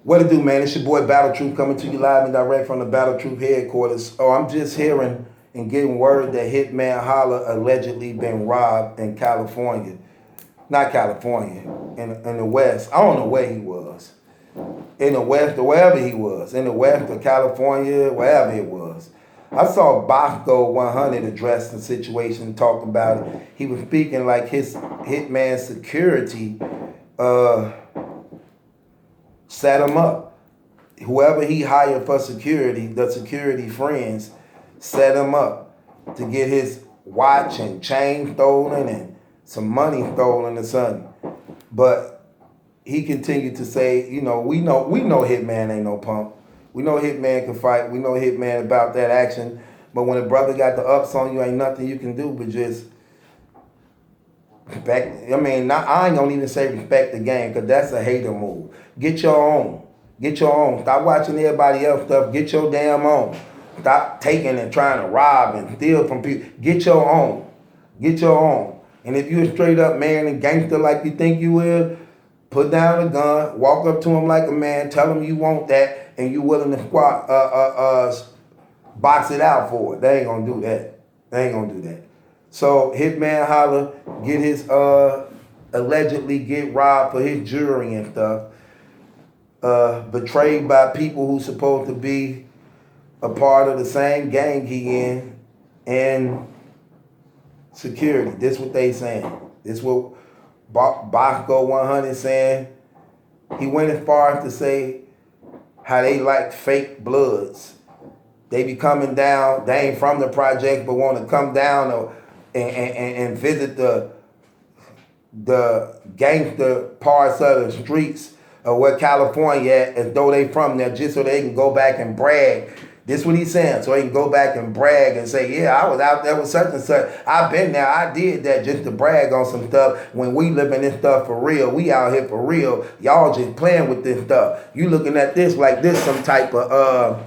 What it do, man? It's your boy Battle Truth coming to you live and direct from the Battle Truth headquarters. Oh, I'm just hearing and getting word that Hitman Holla allegedly been robbed in California. Not California, in the West. I don't know where he was. In the West or wherever he was. In the West or California, wherever it was. I saw Bosco 100 address the situation, talk about it. He was speaking like his Hitman security set him up. Whoever he hired for security, the security friends, set him up to get his watch and chain stolen and some money stolen or something. But he continued to say, we know Hitman ain't no punk. We know Hitman can fight. We know Hitman about that action. But when a brother got the ups on you, ain't nothing you can do but just respect. I mean, I ain't gonna even say respect the game because that's a hater move. Get your own. Get your own. Stop watching everybody else stuff. Get your damn own. Stop taking and trying to rob and steal from people. Get your own. Get your own. And if you're a straight up man and gangster like you think you will, put down a gun, walk up to him like a man, tell him you want that, and you willing to box it out for it. They ain't gonna do that. They ain't gonna do that. So Hitman Holla get his allegedly get robbed for his jewelry and stuff. Betrayed by people who supposed to be a part of the same gang he in and security. This what they saying. This what Bosco 100 saying. He went as far as to say how they like fake bloods. They be coming down. They ain't from the project, but want to come down and visit the gangster parts of the streets of where California at, as though they from there, just so they can go back and brag. This what he's saying, so he can go back and brag and say, yeah, I was out there with such and such. I've been there, I did that just to brag on some stuff when we living this stuff for real. We out here for real. Y'all just playing with this stuff. You looking at this like this some type of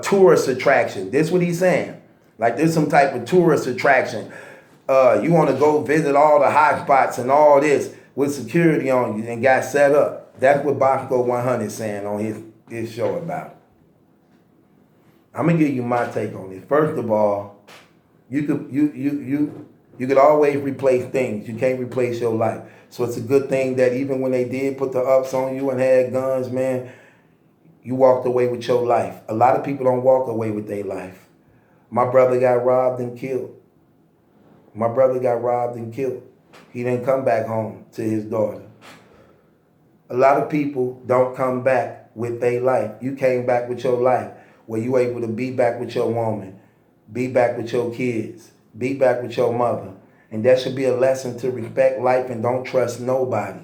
tourist attraction. This what he's saying. Like this some type of tourist attraction. You want to go visit all the hot spots and all this with security on you and got set up. That's what Bosco 100 saying on his show about it. I'm gonna give you my take on this. First of all, you could always replace things. You can't replace your life. So it's a good thing that even when they did put the ups on you and had guns, man, you walked away with your life. A lot of people don't walk away with their life. My brother got robbed and killed. My brother got robbed and killed. He didn't come back home to his daughter. A lot of people don't come back with their life. You came back with your life, where you able to be back with your woman, be back with your kids, be back with your mother. And that should be a lesson to respect life and don't trust nobody.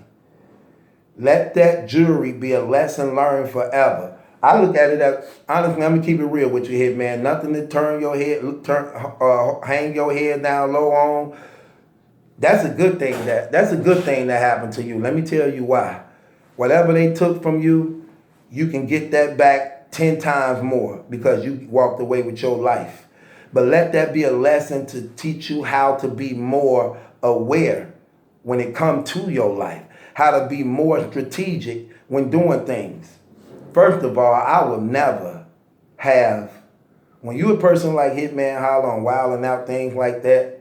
Let that jury be a lesson learned forever. I look at it as, honestly, I'm gonna keep it real with you here, man. Nothing to turn your head, hang your head down low on. That's a good thing that's a good thing that happened to you. Let me tell you why. Whatever they took from you, you can get that back 10 times more because you walked away with your life. But let that be a lesson to teach you how to be more aware when it comes to your life, how to be more strategic when doing things. First of all, I will never have, when you a person like Hitman Holla and wilding out things like that,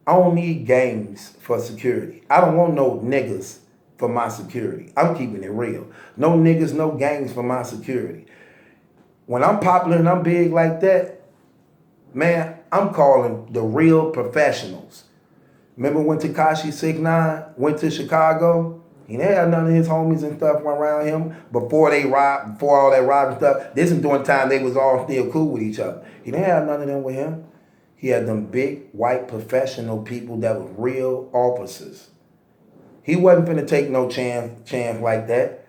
I don't need gangs for security. I don't want no niggas for my security. I'm keeping it real. No niggas, no gangs for my security. When I'm popular and I'm big like that, man, I'm calling the real professionals. Remember when Tekashi 6ix9ine went to Chicago? He didn't have none of his homies and stuff around him before all that robbing stuff. This is during the time they was all still cool with each other. He didn't have none of them with him. He had them big, white, professional people that were real officers. He wasn't finna take no chance like that.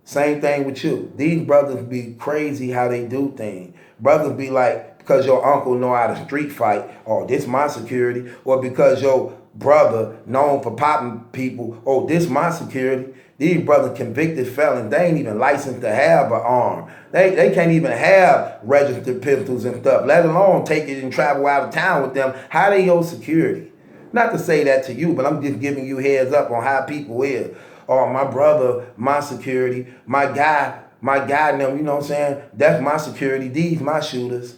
Same thing with you. These brothers be crazy how they do things. Brothers be like, because your uncle know how to street fight, oh, this my security, or because your brother known for popping people, oh, this my security. These brothers convicted felons, they ain't even licensed to have an arm. They can't even have registered pistols and stuff, let alone take it and travel out of town with them. How they your security? Not to say that to you, but I'm just giving you heads up on how people is. Or my brother, my security, my guy, them, you know what I'm saying? That's my security. These my shooters.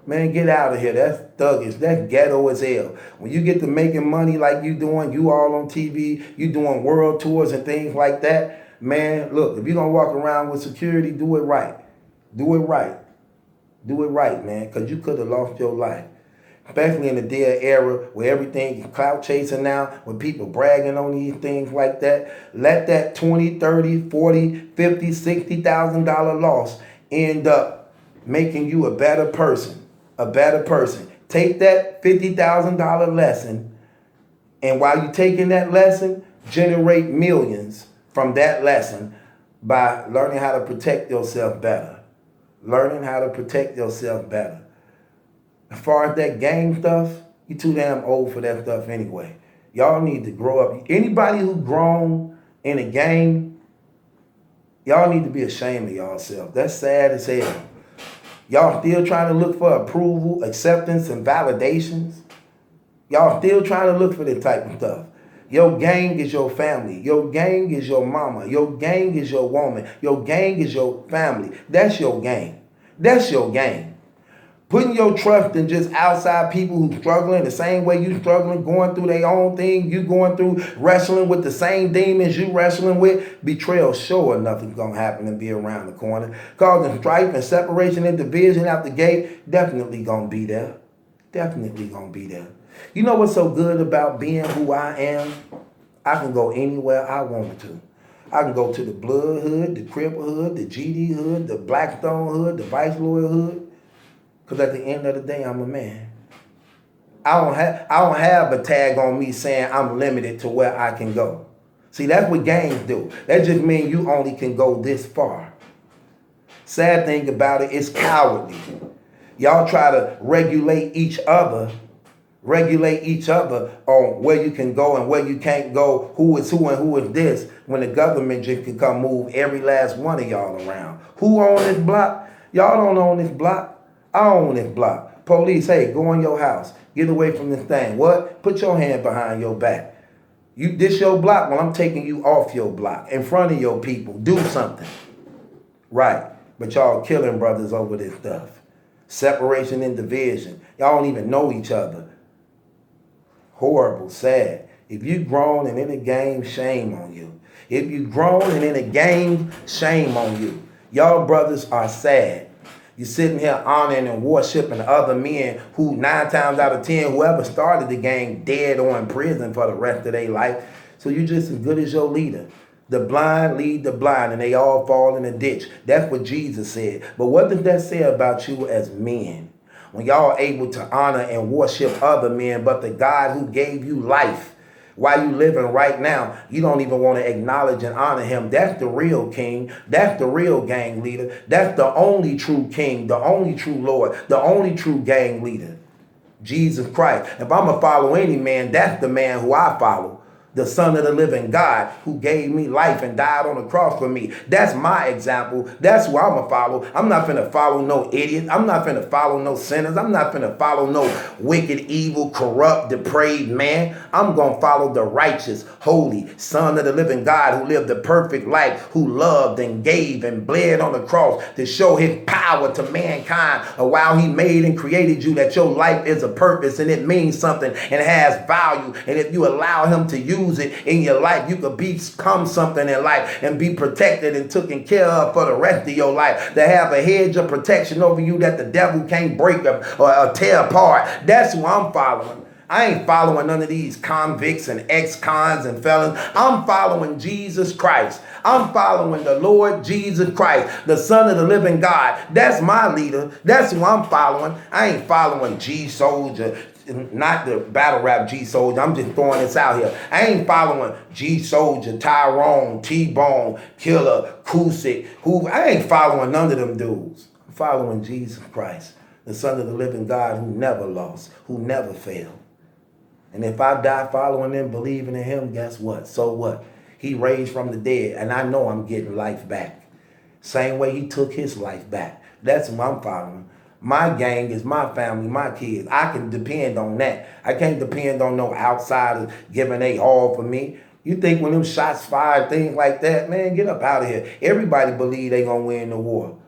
Man, get out of here. That's thuggish. That's ghetto as hell. When you get to making money like you doing, you all on TV, you doing world tours and things like that, man, look, if you're going to walk around with security, do it right. Do it right. Do it right, man, because you could have lost your life. Especially in the dead era where everything is clout chasing now, when people bragging on these things like that. Let that 20, 30, 40, 50, $60,000 loss end up making you a better person. A better person. Take that $50,000 lesson, and while you're taking that lesson, generate millions from that lesson by learning how to protect yourself better. Learning how to protect yourself better. As far as that gang stuff, you too damn old for that stuff anyway. Y'all need to grow up. Anybody who grown in a gang, y'all need to be ashamed of yourself. That's sad as hell. Y'all still trying to look for approval, acceptance, and validations. Y'all still trying to look for that type of stuff. Your gang is your family. Your gang is your mama. Your gang is your woman. Your gang is your family. That's your gang. That's your gang. Putting your trust in just outside people who struggling the same way you struggling, going through their own thing, you going through wrestling with the same demons you wrestling with, betrayal sure enough is going to happen and be around the corner. Causing strife and separation and division out the gate, definitely going to be there. Definitely going to be there. You know what's so good about being who I am? I can go anywhere I want to. I can go to the Blood Hood, the Crip Hood, the GD Hood, the Blackstone Hood, the Viceroy Hood. Because at the end of the day, I'm a man. I don't have a tag on me saying I'm limited to where I can go. See, that's what gangs do. That just means you only can go this far. Sad thing about it, it's cowardly. Y'all try to regulate each other on where you can go and where you can't go, who is who and who is this, when the government just can come move every last one of y'all around. Who own this block? Y'all don't own this block. I own this block. Police, hey, go in your house. Get away from this thing. What? Put your hand behind your back. This your block. Well, I'm taking you off your block in front of your people. Do something. Right. But y'all killing brothers over this stuff. Separation and division. Y'all don't even know each other. Horrible, sad. If you grown and in a game, shame on you. If you grown and in a game, shame on you. Y'all brothers are sad. You're sitting here honoring and worshiping other men who 9 times out of 10, whoever started the gang, dead or in prison for the rest of their life. So you're just as good as your leader. The blind lead the blind and they all fall in a ditch. That's what Jesus said. But what does that say about you as men? When y'all are able to honor and worship other men, but the God who gave you life, while you living right now, you don't even want to acknowledge and honor him. That's the real king. That's the real gang leader. That's the only true king, the only true Lord, the only true gang leader, Jesus Christ. If I'm going to follow any man, that's the man who I follow. The Son of the living God who gave me life and died on the cross for me. That's my example. That's who I'm going to follow. I'm not going to follow no idiot. I'm not going to follow no sinners. I'm not going to follow no wicked, evil, corrupt, depraved man. I'm going to follow the righteous, holy Son of the living God who lived the perfect life, who loved and gave and bled on the cross to show his power to mankind. While he made and created you, that your life is a purpose and it means something and has value. And if you allow him to use it in your life, you could become something in life and be protected and taken care of for the rest of your life. To have a hedge of protection over you that the devil can't break or tear apart. That's who I'm following. I ain't following none of these convicts and ex-cons and felons. I'm following Jesus Christ. I'm following the Lord Jesus Christ, the Son of the living God. That's my leader. That's who I'm following. I ain't following G-Soldier. Not the battle rap G-Soldier. I'm just throwing this out here. I ain't following G-Soldier, Tyrone, T-Bone, Killer, Kusick. I ain't following none of them dudes. I'm following Jesus Christ, the Son of the living God who never lost, who never failed. And if I die following him, believing in him, guess what? So what? He raised from the dead, and I know I'm getting life back. Same way he took his life back. That's who I'm following. My gang is my family, my kids. I can depend on that. I can't depend on no outsiders giving they all for me. You think when them shots fired, things like that, man, get up out of here. Everybody believe they gonna win the war.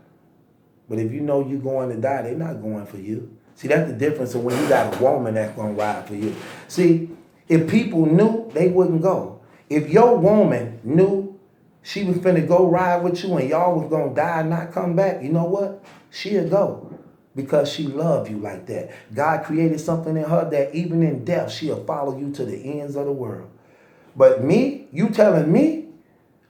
But if you know you going to die, they not going for you. See, that's the difference of when you got a woman that's gonna ride for you. See, if people knew, they wouldn't go. If your woman knew she was finna go ride with you and y'all was gonna die and not come back, you know what? She'll go. Because she loved you like that. God created something in her that even in death, she'll follow you to the ends of the world. But me, you telling me,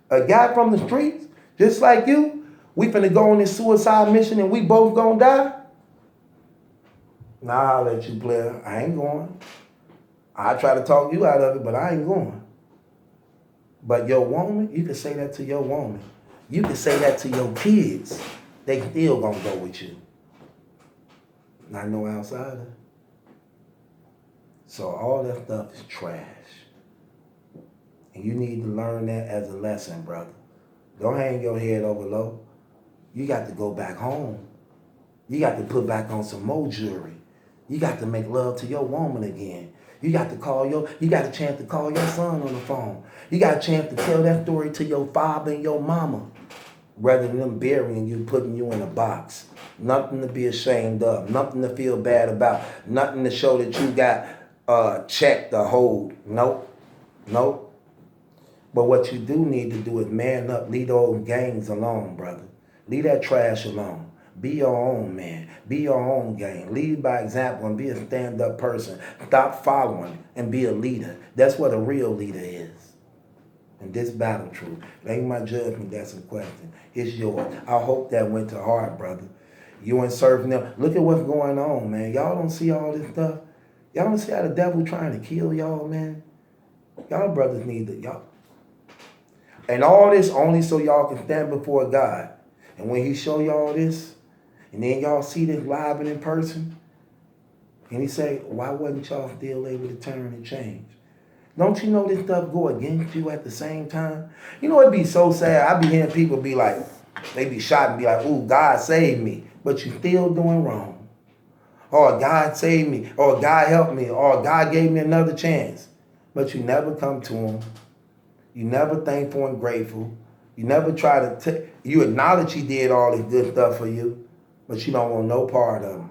a guy from the streets, just like you, we finna go on this suicide mission and we both gonna die? Nah, I'll let you play. I ain't going. I try to talk you out of it, but I ain't going. But your woman, you can say that to your woman. You can say that to your kids. They still gonna go with you. Not no outsider. So all that stuff is trash. And you need to learn that as a lesson, brother. Don't hang your head over low. You got to go back home. You got to put back on some more jewelry. You got to make love to your woman again. You got a chance to call your son on the phone. You got a chance to tell that story to your father and your mama. Rather than them burying you, putting you in a box. Nothing to be ashamed of. Nothing to feel bad about. Nothing to show that you got checked or hold. Nope. But what you do need to do is man up. Leave those gangs alone, brother. Leave that trash alone. Be your own man. Be your own gang. Lead by example and be a stand-up person. Stop following and be a leader. That's what a real leader is. And this battle truth. It ain't my judgment that's in question. It's yours. I hope that went to heart, brother. You ain't serving them. Look at what's going on, man. Y'all don't see all this stuff. Y'all don't see how the devil trying to kill y'all, man. Y'all brothers need to, y'all. And all this only so y'all can stand before God. And when he show y'all this, and then y'all see this live and in person, and he say, why wasn't y'all still able to turn and change? Don't you know this stuff go against you at the same time? You know, it'd be so sad. I be hearing people be like, they be shot and be like, ooh, God saved me. But you still doing wrong. Or God saved me. Or God helped me. Or God gave me another chance. But you never come to him. You never thankful and grateful. You never try to, you acknowledge he did all this good stuff for you, but you don't want no part of him.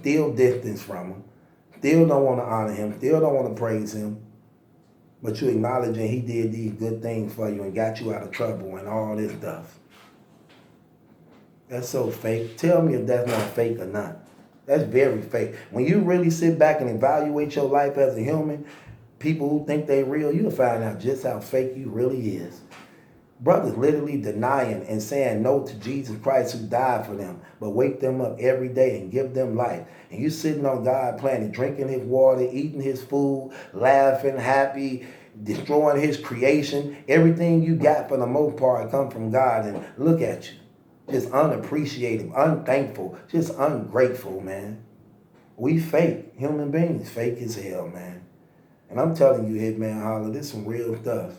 Still distance from him. Still don't want to honor him. Still don't want to praise him. But you acknowledging he did these good things for you and got you out of trouble and all this stuff. That's so fake. Tell me if that's not fake or not. That's very fake. When you really sit back and evaluate your life as a human, people who think they real, you'll find out just how fake you really is. Brothers literally denying and saying no to Jesus Christ who died for them, but wake them up every day and give them life. And you sitting on God's planet, drinking his water, eating his food, laughing, happy, destroying his creation. Everything you got for the most part come from God, and look at you. Just unappreciative, unthankful, just ungrateful, man. We fake. Human beings fake as hell, man. And I'm telling you, Hitman Holler, this is some real stuff.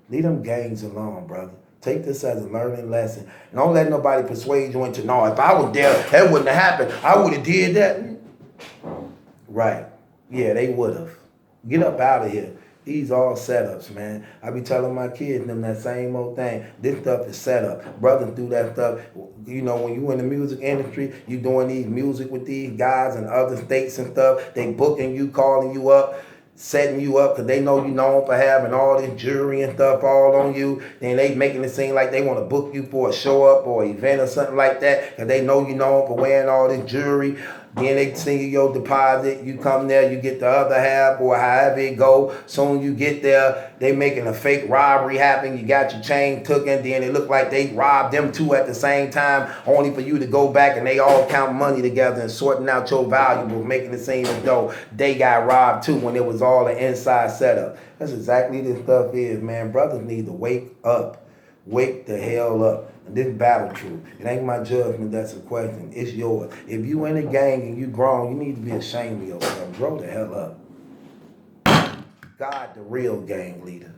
Leave them gangs alone, brother. Take this as a learning lesson. And don't let nobody persuade you into, no, if I was there, that wouldn't have happened. I would have did that. Right. Yeah, they would have. Get up out of here. These all setups, man. I be telling my kids them that same old thing. This stuff is set up. Brothers do that stuff. You know, when you in the music industry, you doing these music with these guys in other states and stuff. They booking you, calling you up, setting you up because they know you known for having all this jewelry and stuff all on you. Then they making it seem like they want to book you for a show up or event or something like that because they know you known for wearing all this jewelry. Then they send you your deposit. You come there, you get the other half or however it go. Soon you get there, they making a fake robbery happen. You got your chain taken. Then it look like they robbed them two at the same time, only for you to go back and they all count money together and sorting out your valuables, making it seem as though they got robbed too when it was all an inside setup. That's exactly this stuff is, man. Brothers need to wake up. Wake the hell up. And this battle truth. It ain't my judgment that's a question. It's yours. If you in a gang and you grown, you need to be ashamed of yourself. Grow the hell up. God, the real gang leader.